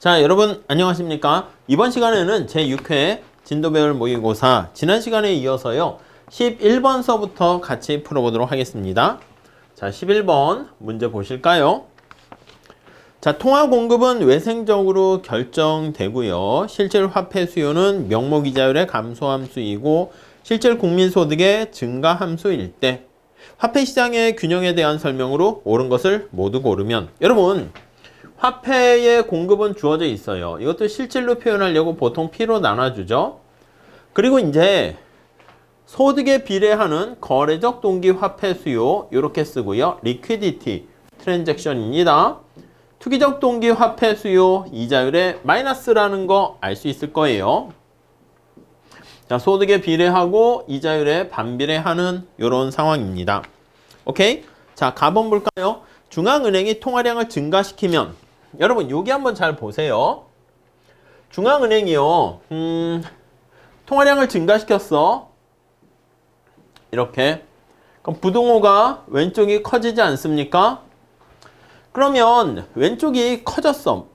자, 여러분 안녕하십니까? 이번 시간에는 제6회 진도배울 모의고사 지난 시간에 이어서요 11번서부터 같이 풀어보도록 하겠습니다. 자, 11번 문제 보실까요? 자, 통화 공급은 외생적으로 결정되고요. 실질 화폐 수요는 명목이자율의 감소함수이고 실질 국민소득의 증가함수일 때 화폐 시장의 균형에 대한 설명으로 옳은 것을 모두 고르면, 여러분 화폐의 공급은 주어져 있어요. 이것도 실질로 표현하려고 보통 P로 나눠주죠. 그리고 이제 소득에 비례하는 거래적 동기 화폐 수요 이렇게 쓰고요. liquidity, transaction입니다. 투기적 동기 화폐 수요 이자율의 마이너스라는 거 알 수 있을 거예요. 자, 소득에 비례하고 이자율에 반비례하는 이런 상황입니다. 오케이? 자, 가번 볼까요? 중앙은행이 통화량을 증가시키면, 여러분 여기 한번 잘 보세요. 중앙은행이요 통화량을 증가시켰어. 이렇게. 그럼 부등호가 왼쪽이 커지지 않습니까? 그러면 왼쪽이 커졌어.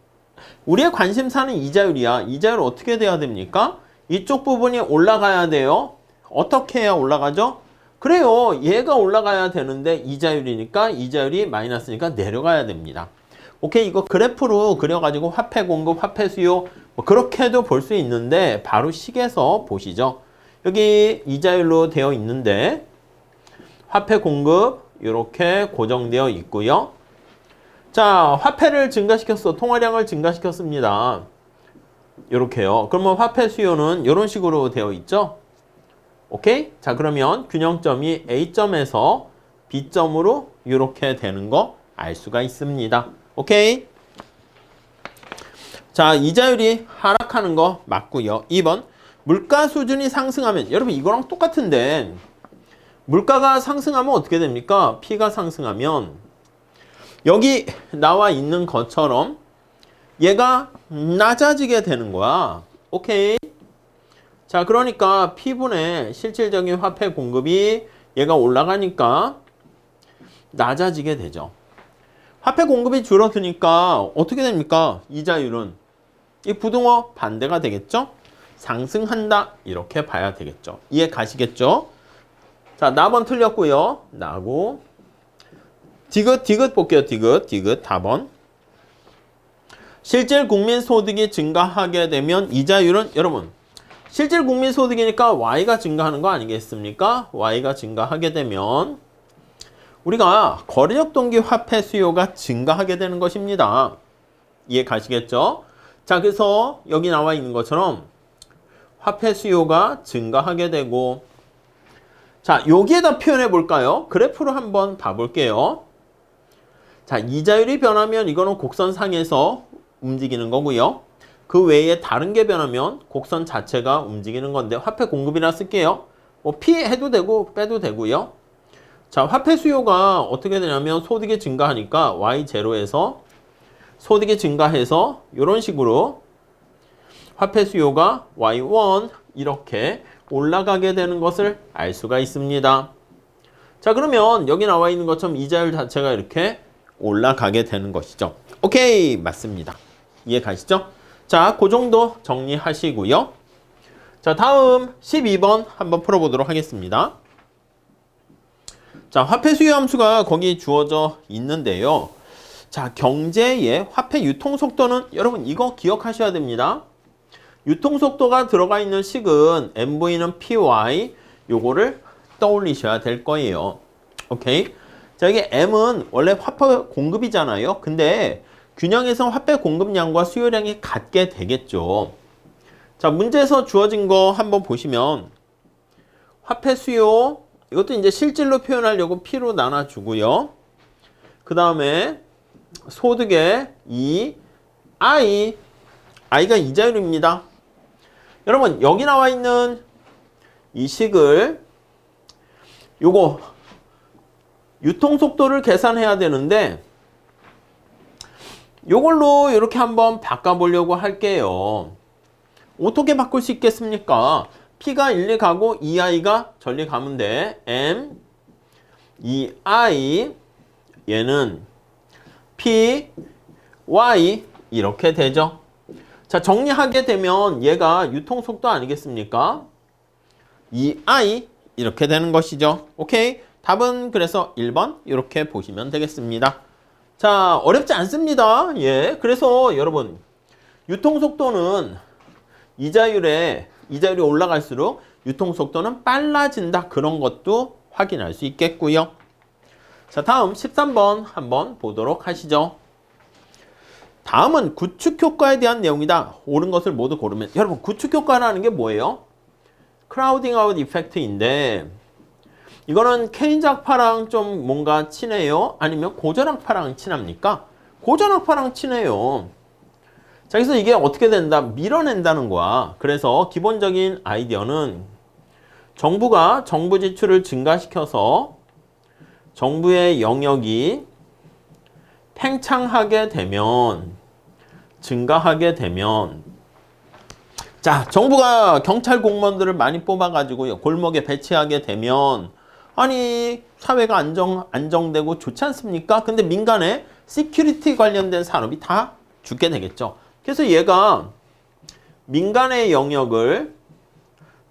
우리의 관심사는 이자율이야. 이자율 어떻게 돼야 됩니까? 이쪽 부분이 올라가야 돼요. 어떻게 해야 올라가죠? 그래요. 얘가 올라가야 되는데 이자율이니까 이자율이 마이너스니까 내려가야 됩니다. 오케이, 이거 그래프로 그려가지고 화폐 공급, 화폐 수요 뭐 그렇게도 볼 수 있는데 바로 식에서 보시죠. 여기 이자율로 되어 있는데 화폐 공급 이렇게 고정되어 있고요. 자, 화폐를 증가시켰어. 통화량을 증가시켰습니다. 이렇게요. 그러면 화폐 수요는 이런 식으로 되어 있죠. 오케이? 자, 그러면 균형점이 A점에서 B점으로 이렇게 되는 거 알 수가 있습니다. 오케이? 자, 이자율이 하락하는 거 맞고요. 2번, 물가 수준이 상승하면, 여러분 이거랑 똑같은데 물가가 상승하면 어떻게 됩니까? P가 상승하면 여기 나와 있는 것처럼 얘가 낮아지게 되는 거야. 오케이? 자, 그러니까 P분의 실질적인 화폐 공급이 얘가 올라가니까 낮아지게 되죠. 화폐 공급이 줄어드니까 어떻게 됩니까? 이자율은 이 부등호 반대가 되겠죠? 상승한다 이렇게 봐야 되겠죠. 이해 가시겠죠? 자, 나번 틀렸고요. 나고 디귿 볼게요. 디귿 답번. 실질 국민소득이 증가하게 되면 이자율은, 여러분 실질 국민소득이니까 Y가 증가하는 거 아니겠습니까? Y가 증가하게 되면 우리가 거래적 동기 화폐 수요가 증가하게 되는 것입니다. 이해 가시겠죠? 자, 그래서 여기 나와 있는 것처럼 화폐 수요가 증가하게 되고, 자, 여기에다 표현해 볼까요? 그래프로 한번 봐볼게요. 자, 이자율이 변하면 이거는 곡선상에서 움직이는 거고요. 그 외에 다른 게 변하면 곡선 자체가 움직이는 건데 화폐 공급이라 쓸게요. 뭐 P 해도 되고 빼도 되고요. 자, 화폐 수요가 어떻게 되냐면 소득이 증가하니까 Y0에서 소득이 증가해서 이런 식으로 화폐 수요가 Y1 이렇게 올라가게 되는 것을 알 수가 있습니다. 자, 그러면 여기 나와 있는 것처럼 이자율 자체가 이렇게 올라가게 되는 것이죠. 오케이, 맞습니다. 이해 가시죠? 자, 그 정도 정리하시고요. 자, 다음 12번 한번 풀어보도록 하겠습니다. 자, 화폐 수요 함수가 거기 주어져 있는데요. 자, 경제의 화폐 유통 속도는, 여러분 이거 기억하셔야 됩니다. 유통 속도가 들어가 있는 식은 MV는 PY 요거를 떠올리셔야 될 거예요. 오케이? 자, 여기 M은 원래 화폐 공급이잖아요. 근데 균형에서 화폐 공급량과 수요량이 같게 되겠죠. 자, 문제에서 주어진 거 한번 보시면 화폐 수요 이것도 이제 실질로 표현하려고 P로 나눠주고요. 그 다음에 소득의 I가 이자율입니다. 여러분 여기 나와 있는 이 식을 요거 유통 속도를 계산해야 되는데 요걸로 이렇게 한번 바꿔보려고 할게요. 어떻게 바꿀 수 있겠습니까? P가 1리 가고 2i가 저리 가면 돼. M, 2i 얘는 P, Y 이렇게 되죠. 자, 정리하게 되면 얘가 유통속도 아니겠습니까? EI 이렇게 되는 것이죠. 오케이. 답은 그래서 1번 이렇게 보시면 되겠습니다. 자, 어렵지 않습니다. 예. 그래서 여러분 유통속도는 이자율이 올라갈수록 유통속도는 빨라진다. 그런 것도 확인할 수 있겠고요. 자, 다음 13번 한번 보도록 하시죠. 다음은 구축효과에 대한 내용이다. 옳은 것을 모두 고르면. 여러분 구축효과라는 게 뭐예요? 크라우딩 아웃 이펙트인데 이거는 케인즈학파랑 좀 뭔가 친해요? 아니면 고전학파랑 친합니까? 고전학파랑 친해요. 자, 그래서 이게 어떻게 된다? 밀어낸다는 거야. 그래서 기본적인 아이디어는 정부가 정부 지출을 증가시켜서 정부의 영역이 팽창하게 되면, 증가하게 되면, 자, 정부가 경찰 공무원들을 많이 뽑아가지고 골목에 배치하게 되면, 아니, 사회가 안정되고 좋지 않습니까? 근데 민간에 시큐리티 관련된 산업이 다 죽게 되겠죠. 그래서 얘가 민간의 영역을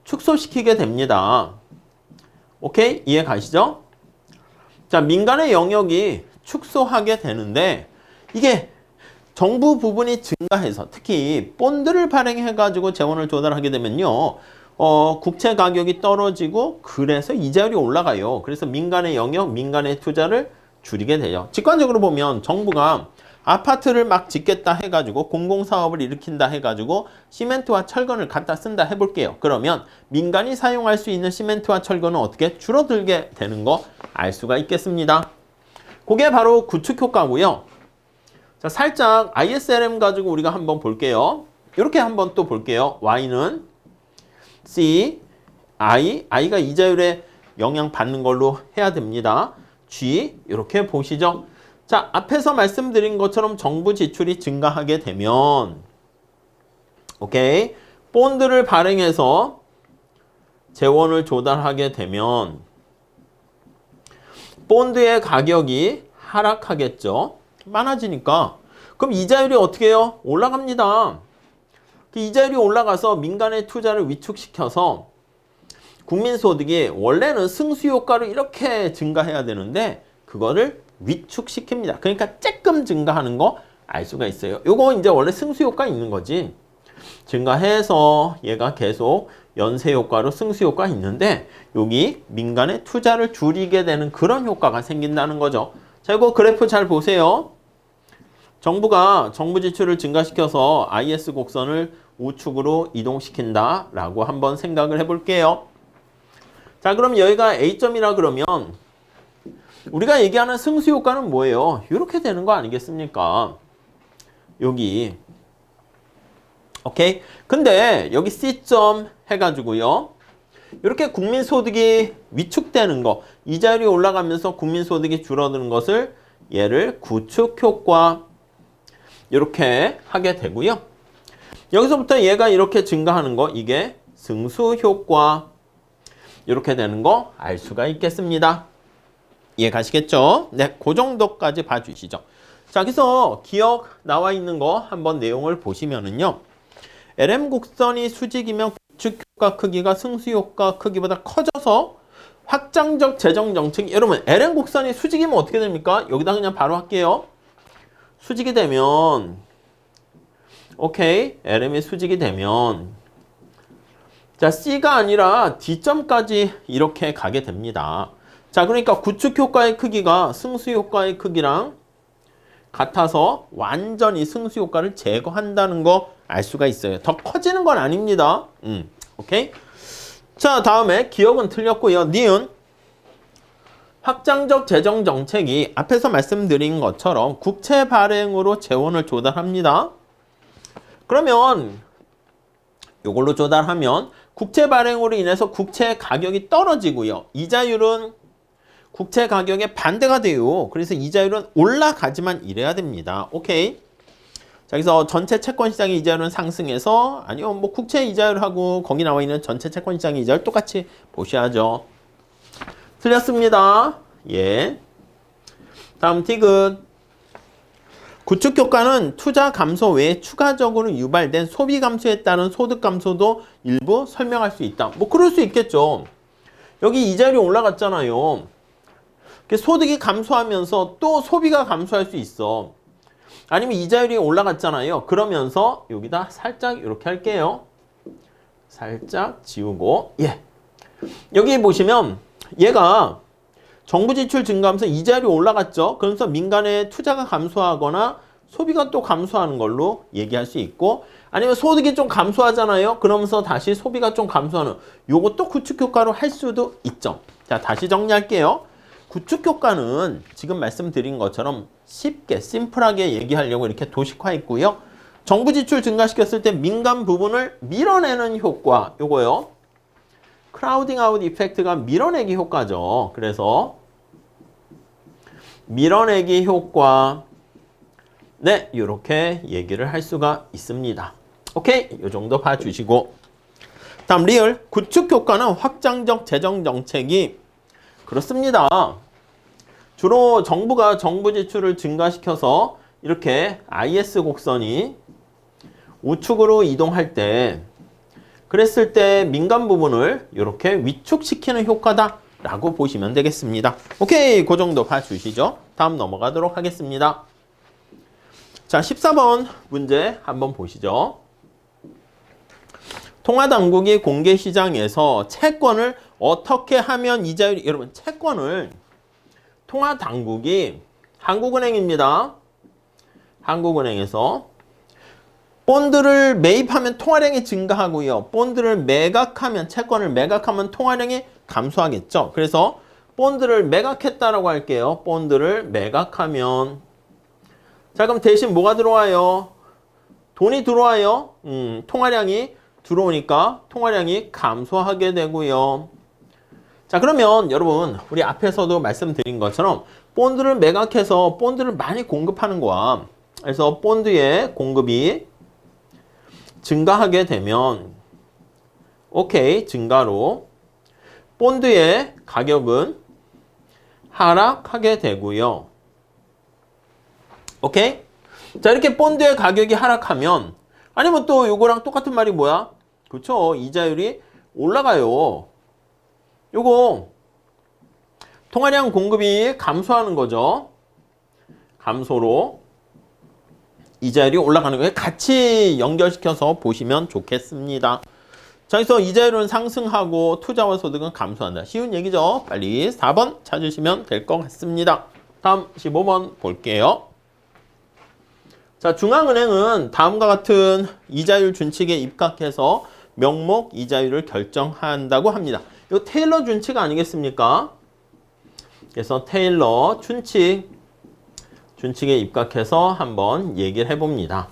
축소시키게 됩니다. 오케이? 이해 가시죠? 자, 민간의 영역이 축소하게 되는데 이게 정부 부분이 증가해서 특히 본드를 발행해가지고 재원을 조달하게 되면요. 국채 가격이 떨어지고 그래서 이자율이 올라가요. 그래서 민간의 영역, 민간의 투자를 줄이게 돼요. 직관적으로 보면 정부가 아파트를 막 짓겠다 해가지고 공공사업을 일으킨다 해가지고 시멘트와 철근을 갖다 쓴다 해볼게요. 그러면 민간이 사용할 수 있는 시멘트와 철근은 어떻게 줄어들게 되는 거 알 수가 있겠습니다. 그게 바로 구축효과고요. 자, 살짝 ISLM 가지고 우리가 한번 볼게요. 이렇게 한번 또 볼게요. Y는 C, I가 이자율에 영향 받는 걸로 해야 됩니다. G 이렇게 보시죠. 자, 앞에서 말씀드린 것처럼 정부 지출이 증가하게 되면 오케이, 본드를 발행해서 재원을 조달하게 되면 본드의 가격이 하락하겠죠. 많아지니까. 그럼 이자율이 어떻게 해요? 올라갑니다. 그 이자율이 올라가서 민간의 투자를 위축시켜서 국민소득이 원래는 승수효과로 이렇게 증가해야 되는데 그거를 위축시킵니다. 그러니까 조금 증가하는 거 알 수가 있어요. 요거 이제 원래 승수효과 있는 거지. 증가해서 얘가 계속 연쇄효과로 승수효과 있는데 여기 민간의 투자를 줄이게 되는 그런 효과가 생긴다는 거죠. 자, 이거 그래프 잘 보세요. 정부가 정부 지출을 증가시켜서 IS 곡선을 우측으로 이동시킨다 라고 한번 생각을 해볼게요. 자, 그럼 여기가 A점이라 그러면 우리가 얘기하는 승수효과는 뭐예요? 이렇게 되는 거 아니겠습니까? 여기 오케이? 근데 여기 C점 해가지고요. 이렇게 국민소득이 위축되는 거, 이자율이 올라가면서 국민소득이 줄어드는 것을 얘를 구축효과 이렇게 하게 되고요. 여기서부터 얘가 이렇게 증가하는 거, 이게 승수효과 이렇게 되는 거 알 수가 있겠습니다. 이해 가시겠죠? 네, 그 정도까지 봐주시죠. 자, 그래서 기억 나와 있는 거 한번 내용을 보시면은요. LM 곡선이 수직이면 구축효과 크기가 승수효과 크기보다 커져서 확장적 재정 정책이, 여러분 LM 곡선이 수직이면 어떻게 됩니까? 여기다 그냥 바로 할게요. 수직이 되면 오케이, LM이 수직이 되면 자, C가 아니라 D점까지 이렇게 가게 됩니다. 자, 그러니까 구축효과의 크기가 승수효과의 크기랑 같아서 완전히 승수효과를 제거한다는 거 알 수가 있어요. 더 커지는 건 아닙니다. 오케이? 자, 다음에 기억은 틀렸고요. 니은 확장적 재정 정책이 앞에서 말씀드린 것처럼 국채 발행으로 재원을 조달합니다. 그러면 이걸로 조달하면 국채 발행으로 인해서 국채 가격이 떨어지고요. 이자율은 국채 가격에 반대가 돼요. 그래서 이자율은 올라가지만 이래야 됩니다. 오케이? 자, 그래서 전체 채권 시장의 이자율은 상승해서, 아니요, 뭐 국채 이자율하고 거기 나와 있는 전체 채권 시장의 이자율 똑같이 보셔야죠. 틀렸습니다. 예. 다음 티귿. 구축 효과는 투자 감소 외에 추가적으로 유발된 소비 감소에 따른 소득 감소도 일부 설명할 수 있다. 뭐 그럴 수 있겠죠. 여기 이자율이 올라갔잖아요. 소득이 감소하면서 또 소비가 감소할 수 있어. 아니면 이자율이 올라갔잖아요. 그러면서 여기다 살짝 이렇게 할게요. 살짝 지우고, 예. 여기 보시면 얘가 정부 지출 증가하면서 이자율이 올라갔죠. 그러면서 민간의 투자가 감소하거나 소비가 또 감소하는 걸로 얘기할 수 있고, 아니면 소득이 좀 감소하잖아요. 그러면서 다시 소비가 좀 감소하는, 요것도 구축 효과로 할 수도 있죠. 자, 다시 정리할게요. 구축 효과는 지금 말씀드린 것처럼 쉽게 심플하게 얘기하려고 이렇게 도식화했고요. 정부 지출 증가시켰을 때 민간 부분을 밀어내는 효과, 요거요. 크라우딩 아웃 이펙트가 밀어내기 효과죠. 그래서 밀어내기 효과, 네, 이렇게 얘기를 할 수가 있습니다. 오케이, 이 정도 봐주시고, 다음 리얼 구축 효과는 확장적 재정 정책이 그렇습니다. 주로 정부가 정부 지출을 증가시켜서 이렇게 IS 곡선이 우측으로 이동할 때, 그랬을 때 민간 부분을 이렇게 위축시키는 효과다 라고 보시면 되겠습니다. 오케이, 그 정도 봐주시죠. 다음 넘어가도록 하겠습니다. 자, 14번 문제 한번 보시죠. 통화당국이 공개시장에서 채권을 어떻게 하면 이자율이, 여러분 채권을 통화당국이 한국은행입니다. 한국은행에서 본드를 매입하면 통화량이 증가하고요. 본드를 매각하면, 채권을 매각하면 통화량이 감소하겠죠. 그래서 본드를 매각했다라고 할게요. 본드를 매각하면, 자, 그럼 대신 뭐가 들어와요? 돈이 들어와요. 통화량이 들어오니까 통화량이 감소하게 되고요. 자, 그러면 여러분 우리 앞에서도 말씀드린 것처럼 본드를 매각해서 본드를 많이 공급하는 거야. 그래서 본드의 공급이 증가하게 되면, 오케이, 증가로 본드의 가격은 하락하게 되고요. 오케이? 자, 이렇게 본드의 가격이 하락하면, 아니면 또 요거랑 똑같은 말이 뭐야? 그렇죠? 이자율이 올라가요. 요거 통화량 공급이 감소하는 거죠. 감소로 이자율이 올라가는 거예요. 같이 연결시켜서 보시면 좋겠습니다. 자, 그래서 이자율은 상승하고 투자와 소득은 감소한다. 쉬운 얘기죠. 빨리 4번 찾으시면 될 것 같습니다. 다음 15번 볼게요. 자, 중앙은행은 다음과 같은 이자율 준칙에 입각해서 명목 이자율을 결정한다고 합니다. 이거 테일러 준칙 아니겠습니까? 그래서 테일러 준칙에 입각해서 한번 얘기를 해봅니다.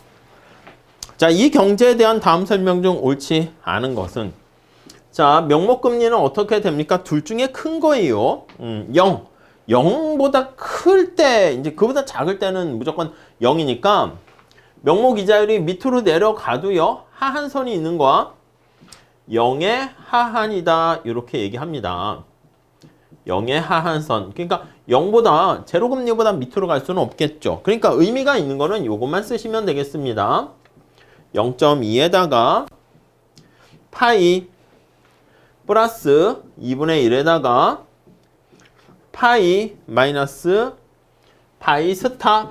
자, 이 경제에 대한 다음 설명 중 옳지 않은 것은, 자, 명목금리는 어떻게 됩니까? 둘 중에 큰 거예요. 0. 0보다 클 때, 이제 그보다 작을 때는 무조건 0이니까 명목 이자율이 밑으로 내려가도요, 하한선이 있는 거야. 0의 하한이다. 이렇게 얘기합니다. 0의 하한선. 그러니까 0보다, 제로금리보다 밑으로 갈 수는 없겠죠. 그러니까 의미가 있는 거는 요것만 쓰시면 되겠습니다. 0.2에다가 파이 플러스 2분의 1에다가 파이 마이너스 파이 스타.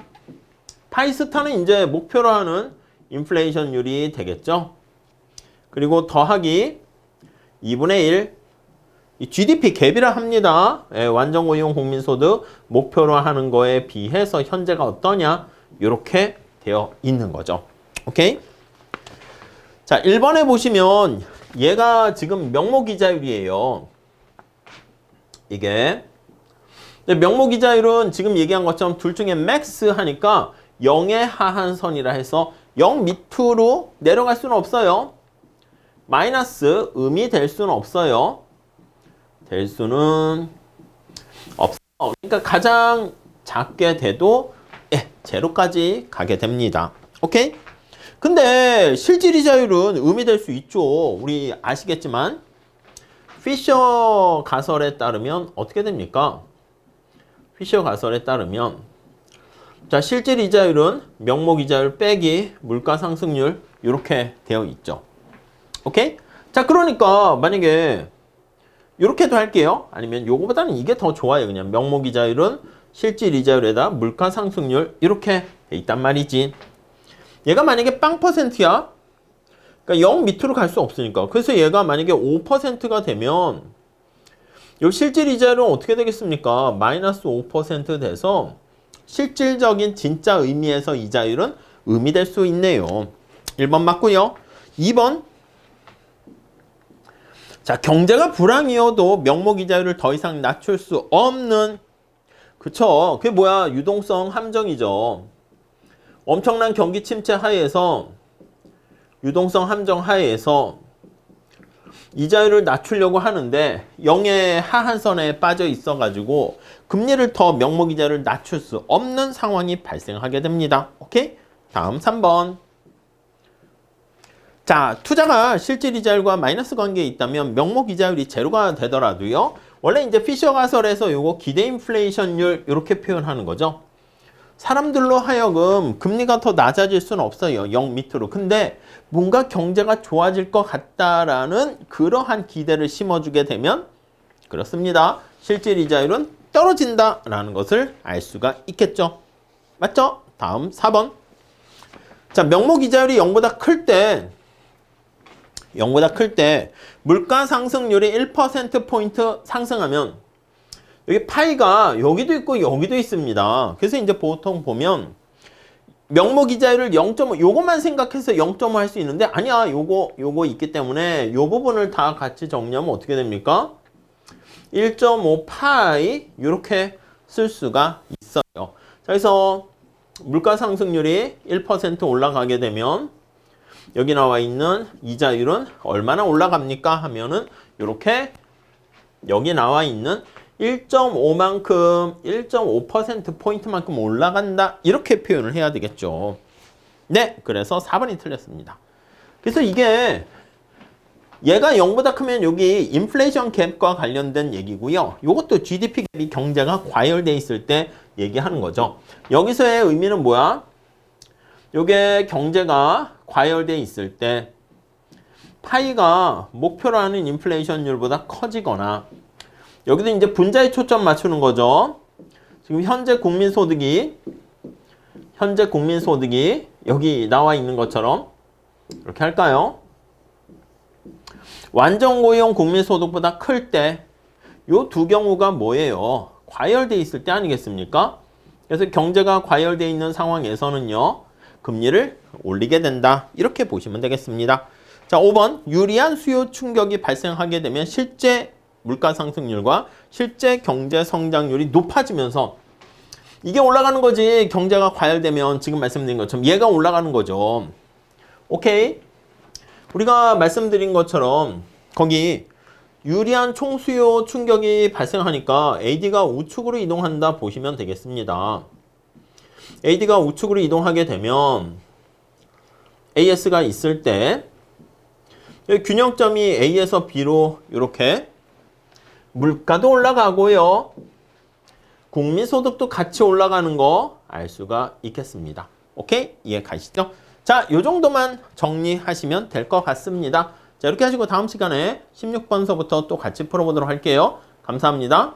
파이 스타는 이제 목표로 하는 인플레이션율이 되겠죠. 그리고 더하기 2분의 1. 이 GDP 갭이라 합니다. 예, 완전고용 국민소득 목표로 하는 거에 비해서 현재가 어떠냐, 이렇게 되어 있는 거죠. 오케이? 자, 1번에 보시면 얘가 지금 명목이자율이에요. 이게. 근데 명목이자율은 지금 얘기한 것처럼 둘 중에 맥스 하니까 0의 하한선이라 해서 0 밑으로 내려갈 수는 없어요. 마이너스 음이 될 수는 없어요. 될 수는 없어. 그러니까 가장 작게 돼도 제로까지 가게 됩니다. 오케이? 근데 실질이자율은 음이 될 수 있죠. 우리 아시겠지만 피셔 가설에 따르면 어떻게 됩니까? 피셔 가설에 따르면 자, 실질 이자율은 명목 이자율 빼기 물가 상승률 이렇게 되어 있죠. 오케이? 자, 그러니까 만약에 이렇게도 할게요. 아니면 요거보다는 이게 더 좋아요. 그냥 명목 이자율은 실질 이자율에다 물가 상승률 이렇게 돼 있단 말이지. 얘가 만약에 빵 %야. 그러니까 0 밑으로 갈 수 없으니까. 그래서 얘가 만약에 5%가 되면 요 실질 이자율은 어떻게 되겠습니까? 마이너스 5% 돼서 실질적인 진짜 의미에서 이자율은 의미될 수 있네요. 1번 맞고요. 2번. 자, 경제가 불황이어도 명목 이자율을 더 이상 낮출 수 없는, 그쵸? 그게 뭐야? 유동성 함정이죠. 엄청난 경기 침체 하에서, 유동성 함정 하에서 이자율을 낮추려고 하는데 0의 하한선에 빠져 있어가지고 금리를 더 명목 이자율을 낮출 수 없는 상황이 발생하게 됩니다. 오케이? 다음 3번. 자, 투자가 실질 이자율과 마이너스 관계에 있다면 명목 이자율이 제로가 되더라도요. 원래 이제 피셔 가설에서 요거 기대 인플레이션율 이렇게 표현하는 거죠. 사람들로 하여금 금리가 더 낮아질 수는 없어요. 0 밑으로. 근데 뭔가 경제가 좋아질 것 같다라는 그러한 기대를 심어주게 되면 그렇습니다. 실질 이자율은 떨어진다라는 것을 알 수가 있겠죠. 맞죠? 다음 4번. 자, 명목 이자율이 0보다 클 때 물가 상승률이 1%포인트 상승하면 여기 파이가 여기도 있고 여기도 있습니다. 그래서 이제 보통 보면 명목 이자율을 0.5 요것만 생각해서 0.5 할 수 있는데 아니야. 요거 있기 때문에 요 부분을 다 같이 정리하면 어떻게 됩니까? 1.5 파이 이렇게 쓸 수가 있어요. 자, 그래서 물가 상승률이 1% 올라가게 되면 여기 나와 있는 이자율은 얼마나 올라갑니까? 하면은 이렇게 여기 나와 있는 1.5만큼 1.5%포인트만큼 올라간다. 이렇게 표현을 해야 되겠죠. 네, 그래서 4번이 틀렸습니다. 그래서 이게 얘가 0보다 크면 여기 인플레이션 갭과 관련된 얘기고요. 이것도 GDP 갭이 경제가 과열돼 있을 때 얘기하는 거죠. 여기서의 의미는 뭐야? 요게 경제가 과열돼 있을 때 파이가 목표로 하는 인플레이션율보다 커지거나 여기도 이제 분자에 초점 맞추는 거죠. 지금 현재 국민소득이 여기 나와 있는 것처럼 이렇게 할까요? 완전 고용 국민소득보다 클 때 요 두 경우가 뭐예요? 과열돼 있을 때 아니겠습니까? 그래서 경제가 과열돼 있는 상황에서는요. 금리를 올리게 된다. 이렇게 보시면 되겠습니다. 자, 5번. 유리한 수요 충격이 발생하게 되면 실제 물가 상승률과 실제 경제 성장률이 높아지면서 이게 올라가는 거지. 경제가 과열되면 지금 말씀드린 것처럼 얘가 올라가는 거죠. 오케이? 우리가 말씀드린 것처럼 거기 유리한 총수요 충격이 발생하니까 AD가 우측으로 이동한다 보시면 되겠습니다. AD가 우측으로 이동하게 되면 AS가 있을 때 균형점이 A에서 B로 이렇게 물가도 올라가고요. 국민소득도 같이 올라가는 거 알 수가 있겠습니다. 오케이? 이해 가시죠? 자, 요 정도만 정리하시면 될 것 같습니다. 자, 이렇게 하시고 다음 시간에 16번서부터 또 같이 풀어보도록 할게요. 감사합니다.